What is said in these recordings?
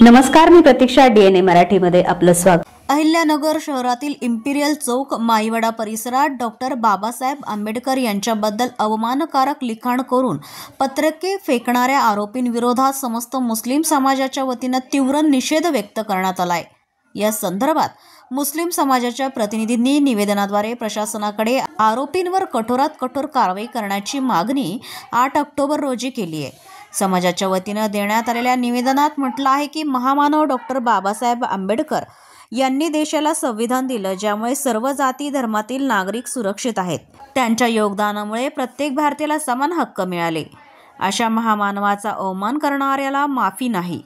नमस्कार, मी प्रतीक्षा. DNA मराठीमध्ये आपलं स्वागत. अहिल्यानगर शहरातील इम्पिरियल चौक माईवाडा परिसरात डॉक्टर बाबासाहेब आंबेडकर यांच्याबद्दल अवमानकारक लिखाण करून पत्रके फेकणाऱ्या आरोपींविरोधात समस्त मुस्लिम समाजाच्या वतीनं तीव्र निषेध व्यक्त करण्यात आलाय। या संदर्भात मुस्लिम समाजाच्या प्रतिनिधींनी निवेदनाद्वारे प्रशासनाकडे आरोपींवर कठोरात कठोर कारवाई करण्याची मागणी 8 ऑक्टोबर रोजी केली आहे। समाजाच्या वतीनं देण्यात आलेल्या निवेदनात म्हटलं आहे की महामानव डॉक्टर बाबासाहेब आंबेडकर यांनी देशाला संविधान दिलं, ज्यामुळे सर्व जाती धर्मातील नागरिक सुरक्षित आहेत। त्यांच्या योगदानामुळे प्रत्येक भारतीयाला समान हक्क मिळाले। अशा महामानवाचा अवमान करणाऱ्याला माफी नाही।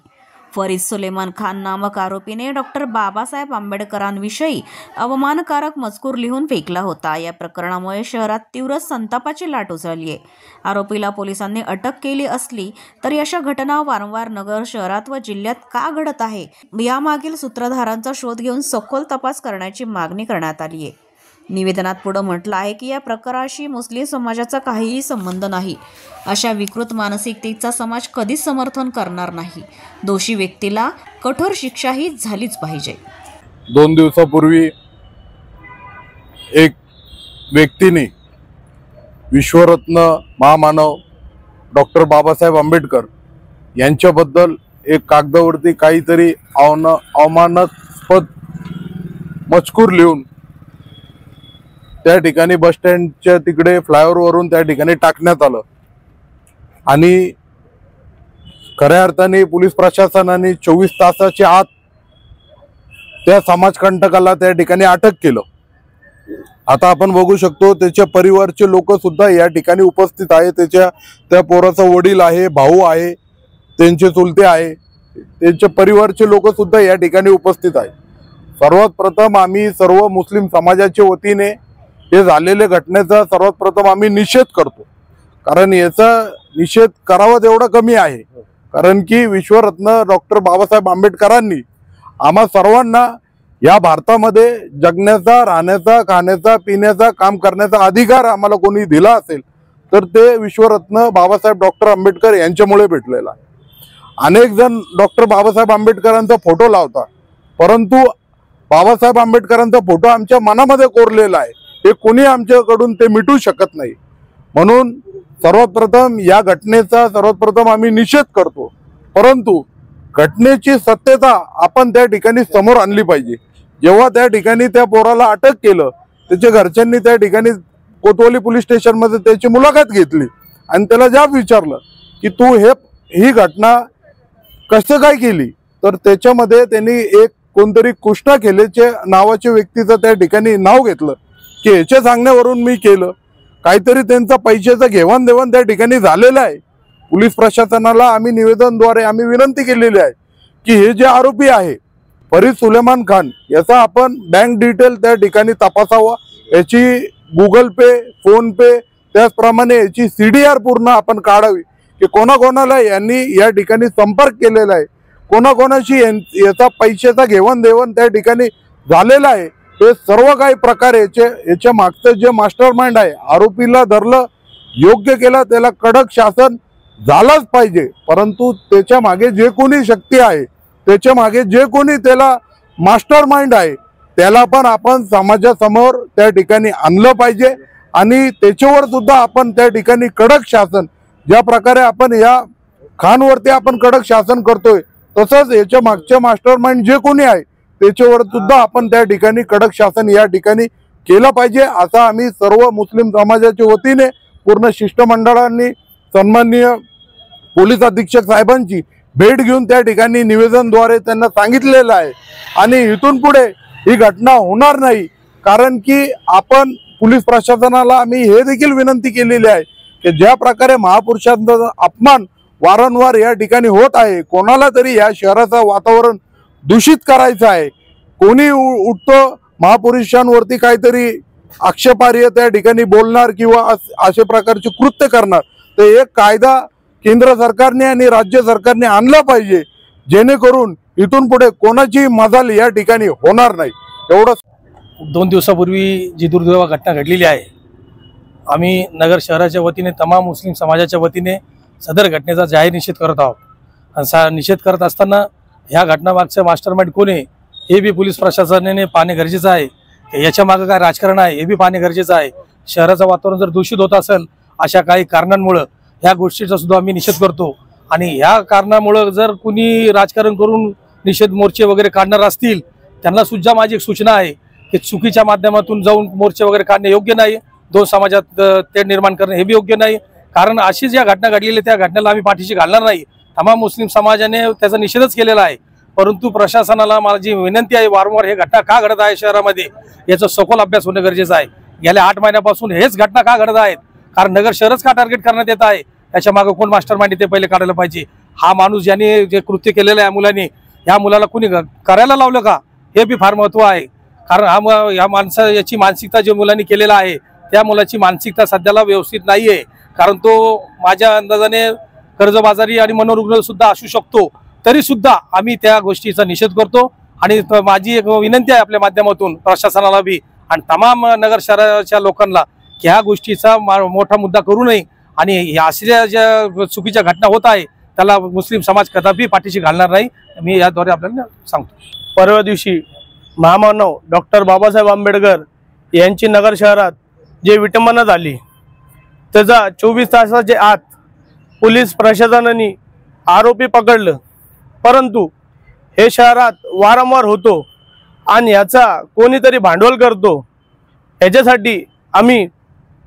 फरीद सुलेमान खान नामक आरोपीने डॉक्टर बाबासाहेब आंबेडकरांविषयी अवमानकारक मजकूर लिहून फेकला होता। या प्रकरणामुळे शहरात तीव्र संतापाची लाट उसळली आहे। आरोपीला पोलिसांनी अटक केली असली तरी अशा घटना वारंवार नगर शहरात व जिल्ह्यात का घडत आहे, यामागील सूत्रधारांचा शोध घेऊन सखोल तपास करण्याची मागणी करण्यात आली आहे। निवेदनात पुढे म्हटलं आहे की या प्रकाराशी मुस्लिम समाजाचा काहीही संबंध नाही। अशा विकृत मानसिकतेचा समाज कधीच समर्थन करणार नाही। दोषी व्यक्तीला कठोर शिक्षाही झालीच पाहिजे। 2 दिवसापूर्वी एक व्यक्तीने विश्वरत्न महामानव डॉक्टर बाबासाहेब आंबेडकर यांच्याबद्दल एक कागदावरती काहीतरी अवमानास्पद मजकूर लिहून त्या ठिकाणी बस स्टँडच्या तिकडे फ्लायओव्हरवरून त्या ठिकाणी टाकण्यात आलं आणि खऱ्या अर्थाने पोलीस प्रशासनाने 24 तासाच्या आत त्या समाजकंटकाला त्या ठिकाणी अटक केलं। आता आपण बघू शकतो त्याच्या परिवारचे लोक सुद्धा या ठिकाणी उपस्थित आहेत। त्या पोराचा वडील आहे, भाऊ आहे, त्यांचे चुलते आहे, त्यांच्या परिवारचे लोक सुद्धा या ठिकाणी उपस्थित आहेत। सर्वात प्रथम आम्ही सर्व मुस्लिम समाजाच्या वतीने हे झालेल्या घटनेचा सर्वात प्रथम आम्ही निषेध करतो, कारण याचा निषेध करावा तेवढा कमी आहे। कारण की विश्वरत्न डॉक्टर बाबासाहेब आंबेडकरांनी आम्हा सर्वांना या भारतामध्ये जगण्याचा, राहण्याचा, खाण्याचा, पिण्याचा, काम करण्याचा अधिकार आम्हाला कोणी दिला असेल तर ते विश्वरत्न बाबासाहेब डॉक्टर आंबेडकर यांच्यामुळे भेटलेला आहे। अनेक जण डॉक्टर बाबासाहेब आंबेडकरांचा फोटो लावतात, परंतु बाबासाहेब आंबेडकरांचा फोटो आमच्या मनामध्ये कोरलेला आहे, हे कोणी आमच्याकडून ते मिटू शकत नाही। म्हणून सर्वात प्रथम या घटनेचा सर्वात प्रथम आम्ही निषेध करतो, परंतु घटनेची सत्यता आपण त्या ठिकाणी समोर आणली पाहिजे। जेव्हा त्या ठिकाणी त्या पोराला अटक केलं, त्याच्या घरच्यांनी त्या ठिकाणी कोतवाली पोलीस स्टेशन मध्ये त्याची मुलाखत घेतली आणि त्याला जाब विचारलं की तू ही घटना कसं काय केली, तर त्याच्यामध्ये त्यांनी एक कोणतरी कृष्णा खेलेचे नावाच्या व्यक्तीचं त्या ठिकाणी नाव घेतलं की ह्याच्या सांगण्यावरून मी केलं। काहीतरी त्यांचा पैशाचा घेवाणदेवाण त्या ठिकाणी झालेला आहे। पोलीस प्रशासनाला आम्ही निवेदनद्वारे आम्ही विनंती केलेली आहे की हे जे आरोपी आहे फरीद सुलेमान खान याचा आपण बँक डिटेल त्या ठिकाणी तपासावा, याची गुगल पे, फोन पे, त्याचप्रमाणे याची CDR पूर्ण आपण काढावी की कोणाकोणाला यांनी या ठिकाणी संपर्क केलेला आहे, कोणाकोणाशी याचा पैशाचा घेवाणदेवाण त्या ठिकाणी झालेला आहे। हे सर्व काही प्रकार याच्या मागचं जे मास्टर माइंड आहे, आरोपीला धरलं, योग्य केलं, त्याला कडक शासन झालंच पाहिजे। परंतु त्याच्या मागे जे कोणी शक्ती आहे, त्याच्या मागे जे कोणी त्याला मास्टर माइंड आहे, त्याला पण आपण समाजासमोर त्या ठिकाणी आणलं पाहिजे आणि त्याच्यावर सुद्धा आपण त्या ठिकाणी कडक शासन, ज्या प्रकारे आपण या खानवरती आपण कडक शासन करतोय, तसंच याच्या मागचे मास्टर माइंड जे कोणी आहे त्याच्यावर सुद्धा आपण त्या ठिकाणी कडक शासन या ठिकाणी केलं पाहिजे, असा आम्ही सर्व मुस्लिम समाजाच्या वतीने पूर्ण शिष्टमंडळांनी सन्माननीय पोलीस अधीक्षक साहेबांची भेट घेऊन त्या ठिकाणी निवेदनद्वारे त्यांना सांगितलेलं आहे आणि इथून पुढे ही घटना होणार नाही। कारण की आपण पोलीस प्रशासनाला आम्ही हे देखील विनंती केलेली आहे की ज्या प्रकारे महापुरुषांचा अपमान वारंवार या ठिकाणी होत आहे, कोणाला तरी या शहराचं वातावरण दूषित करायचं आहे, कोणी उठतो महापुरुषांवरती काहीतरी आक्षेपार्ह त्या ठिकाणी बोलणार किंवा अशा प्रकारचे कृत्य करणार, तर एक कायदा केंद्र सरकारने आणि राज्य सरकारने आणला पाहिजे, जेणेकरून इथून पुढे कोणाची मजाल या ठिकाणी होणार नाही। एवढं 2 दिवसापूर्वी जी दुर्दैव घटना घडलेली आहे, आम्ही नगर शहराच्या वतीने तमाम मुस्लिम समाजाच्या वतीने सदर घटनेचा जाहीर निषेध करत आहोत। निषेध करत असताना ह्या घटनामागचं मास्टरमाइंड कोण आहे हे बी पोलीस प्रशासनाने पाहणे गरजेचं आहे। याच्या मागे काय राजकारण आहे हे बी पाहणे गरजेचं आहे। शहराचं वातावरण जर दूषित होत असेल अशा काही कारणांमुळे ह्या गोष्टीचा सुद्धा आम्ही निषेध करतो। आणि ह्या कारणामुळे जर कुणी राजकारण करून निषेध मोर्चे वगैरे काढणार असतील त्यांना सुद्धा माझी एक सूचना आहे की चुकीच्या माध्यमातून जाऊन मोर्चे वगैरे काढणे योग्य नाही। दोन समाजात तेढ निर्माण करणे हे बी योग्य नाही। कारण अशी ज्या घटना घडलेल्या त्या घटनेला आम्ही पाठीशी घालणार नाही। तमाम मुस्लिम समाजाने त्याचा निषेधच केलेला आहे। परंतु प्रशासनाला माझी विनंती आहे, वारंवार हे घटना का घडत आहे शहरामध्ये याचा सखोल अभ्यास होणे गरजेचं आहे। गेल्या 8 महिन्यापासून हेच घटना का घडत आहेत, कारण नगर शहरच का टार्गेट करण्यात येत आहे, त्याच्या मागे कोण मास्टरमाइंड ते पहिले काढायला पाहिजे। हा माणूस ज्याने जे कृत्य केलेलं आहे मुलाने, या मुलाला कुणी करायला लावलं का हे बी फार महत्व आहे। कारण याची मानसिकता जे मुलांनी केलेला आहे त्या मुलाची मानसिकता सध्याला व्यवस्थित नाहीये। कारण तो माझ्या अंदाजाने कर्जबाजारी आणि मनोरुग्ण सुद्धा असू शकतो। तरी सुद्धा आम्ही त्या गोष्टीचा निषेध करतो। आणि माझी एक विनंती आहे आपल्या माध्यमातून प्रशासनाला बी आणि तमाम नगर शहराच्या लोकांना की ह्या गोष्टीचा मोठा मुद्दा करू नये आणि अशा ज्या चुकीच्या घटना होत आहे त्याला मुस्लिम समाज कदापि पाठीशी घालणार नाही, मी याद्वारे आपल्याला सांगतो। परवा दिवशी महामानव डॉक्टर बाबासाहेब आंबेडकर यांची नगर शहरात जे विटंबना झाली त्याचा 24 तासाच्या आत पोलीस प्रशासनाने आरोपी पकडलं। परंतु हे शहरात वारंवार होतो आणि याचा कोणीतरी भांडवल करतो। याच्यासाठी आम्ही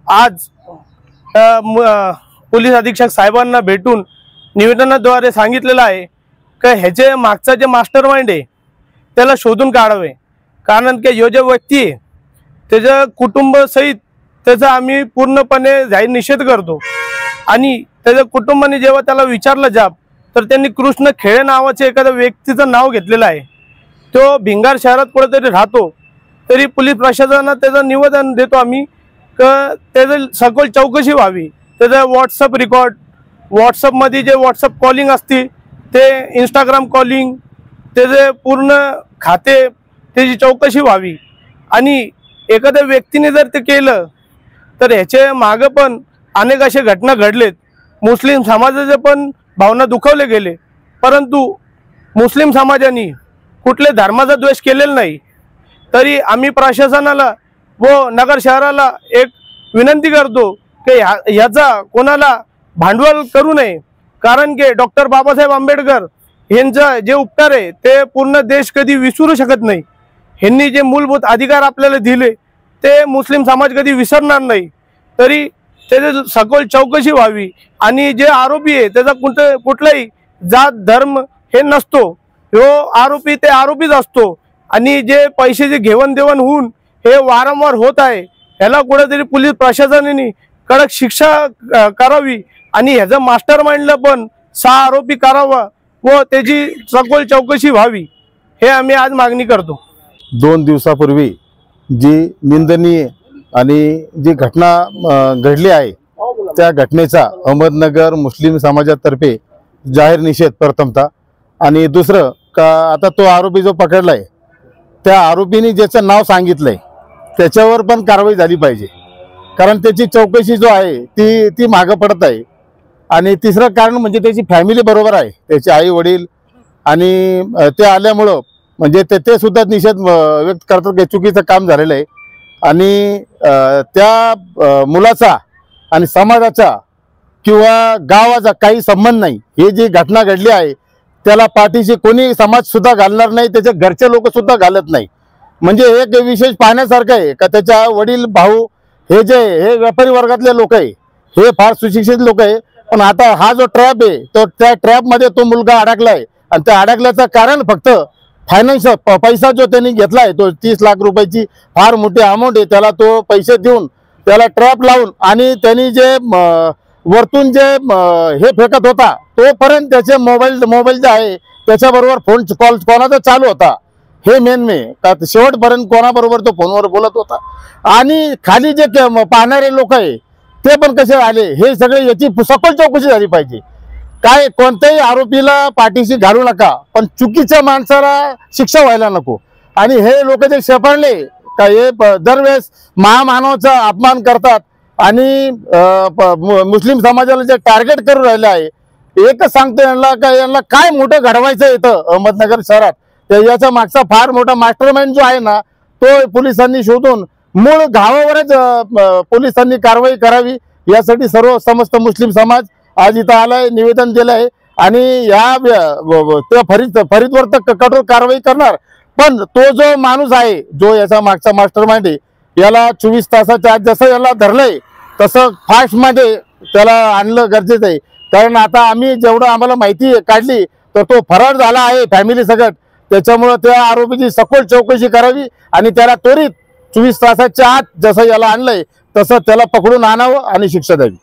आज पोलीस अधीक्षक साहेबांना भेटून निवेदनाद्वारे सांगितलेलं आहे की ह्याचे मागचा जे मास्टरमाइंड आहे त्याला शोधून काढावे। कारण की यो जे व्यक्ती आहे त्याच्या कुटुंबासहित त्याचा आम्ही पूर्णपणे जाहीर निषेध करतो। आणि त्याच्या कुटुंबाने जेव्हा त्याला विचारलं जाब तर त्यांनी कृष्ण खेळे नावाचे एखाद्या व्यक्तीचं नाव घेतलेलं आहे। तो भिंगार शहरात कुठेतरी राहतो, तरी पोलीस प्रशासनात त्याचं निवेदन देतो आम्ही की त्याचं सखोल चौकशी व्हावी। त्याचा व्हॉट्सअप रेकॉर्ड, व्हॉट्सअपमध्ये जे व्हॉट्सअप कॉलिंग असते ते इंस्टाग्राम कॉलिंग, त्याचे पूर्ण खाते त्याची चौकशी व्हावी। आणि एखाद्या व्यक्तीने जर ते केलं तर ह्याचे मागे पण अनेक असे घटना घडलेत। मुस्लिम समाजाचे पण भावना दुखावले गेले, परंतु मुस्लिम समाजाने कुठले धर्माचा द्वेष केलेला नाही। तरी आम्ही प्रशासनाला व नगर शहराला एक विनंती करतो की ह्याचा कोणाला भांडवल करू नये। कारण की डॉक्टर बाबासाहेब आंबेडकर यांचा जे उपकार आहे ते पूर्ण देश कधी विसरू शकत नाही। ह्यांनी जे मूलभूत अधिकार आपल्याला दिले ते मुस्लिम समाज कधी विसरणार नाही। तरी त्याची सखोल चौकशी व्हावी आणि जे आरोपी आहे त्याचा कुठलाही जात धर्म हे नसतो, ह्यो आरोपी ते आरोपीच असतो। आणि जे पैशाची घेवण देवण होऊन हे वारंवार होत आहे ह्याला कुठेतरी पोलीस प्रशासनाने कडक शिक्षा करावी आणि ह्याचा मास्टरमाइंडला पण 6 आरोपी करावा व त्याची सखोल चौकशी व्हावी, हे आम्ही आज मागणी करतो। 2 दिवसापूर्वी जी निंदनीय आणि जी घटना घडली आहे त्या घटनेचा अहमदनगर मुस्लिम समाजातर्फे जाहीर निषेध प्रथमतः। आणि दुसरं का आता तो आरोपी जो पकडलाय त्या आरोपीने ज्याचं नाव सांगितलंय त्याच्यावर पण कारवाई झाली पाहिजे, कारण त्याची चौकशी जो आहे ती मागं पडत आहे। आणि तिसरं कारण म्हणजे त्याची फॅमिली बरोबर आहे, त्याचे आई वडील आणि ते आल्यामुळं म्हणजे ते सुद्धा निषेध व्यक्त करतात की चुकीचं काम झालेलं आहे। आणि त्या मुलाचा आणि समाजाचा किंवा गावाचा काही संबंध नाही। हे जी घटना घडली आहे त्याला पाठीशी कोणी समाज सुद्धा घालणार नाही, त्याचे घरचे लोक सुद्धा घालत नाही। म्हणजे एक विशेष पाहण्यासारखं आहे का त्याच्या वडील भाऊ हे व्यापारी वर्गातले लोक आहे, हे फार सुशिक्षित लोक आहे। पण आता हा जो ट्रॅप आहे तो त्या ट्रॅपमध्ये तो मुलगा अडकलाय आणि त्या अडकल्याचं कारण फक्त फायनान्स पैसा जो त्यांनी घेतलाय तो 30 लाख रुपयाची फार मोठी अमाऊंट आहे, त्याला तो पैसे देऊन त्याला ट्रॅप लावून आणि त्यांनी जे वरतून जे हे फेकत होता तोपर्यंत त्याचे मोबाईल जे आहे त्याच्याबरोबर फोन कॉल कोणाचा चालू होता हे मेन का शेवटपर्यंत कोणाबरोबर तो फोनवर बोलत होता। आणि खाली जे पाहणारे लोक आहे ते पण कसे आले हे सगळे याची सखोल चौकशी झाली पाहिजे। काय कोणत्याही आरोपीला पाठीशी घालू नका, पण चुकीच्या माणसाला शिक्षा व्हायला नको। आणि हे लोक जे शेपडले का हे दरवेळेस महामानवाचा अपमान करतात आणि मुस्लिम समाजाला जे टार्गेट करून राहिले आहे एकच सांगतो यांना का यांना काय मोठं घडवायचं इथं अहमदनगर शहरात, याच्या मागचा फार मोठा मास्टरमाइंड जो आहे ना तो पोलिसांनी शोधून मूळ गावावरच पोलिसांनी कारवाई करावी यासाठी सर्व समस्त मुस्लिम समाज आज इथं आलाय, निवेदन दिलंय आणि या फरीदवर तर कठोर कारवाई करणार। पण तो जो माणूस आहे जो याचा मागचा मास्टरमाइंड आहे याला 24 तासाच्या आत जसं याला धरलंय तसं फास्ट मध्ये त्याला आणलं गरजेचं आहे। कारण आता आम्ही जेवढं आम्हाला माहिती काढली तर तो फरार झाला आहे फॅमिली सकट, त्याच्यामुळे त्या आरोपीची सखोल चौकशी करावी आणि त्याला त्वरित 24 तासाच्या आत जसं याला आणलंय तसं त्याला पकडून आणावं आणि शिक्षा द्यावी।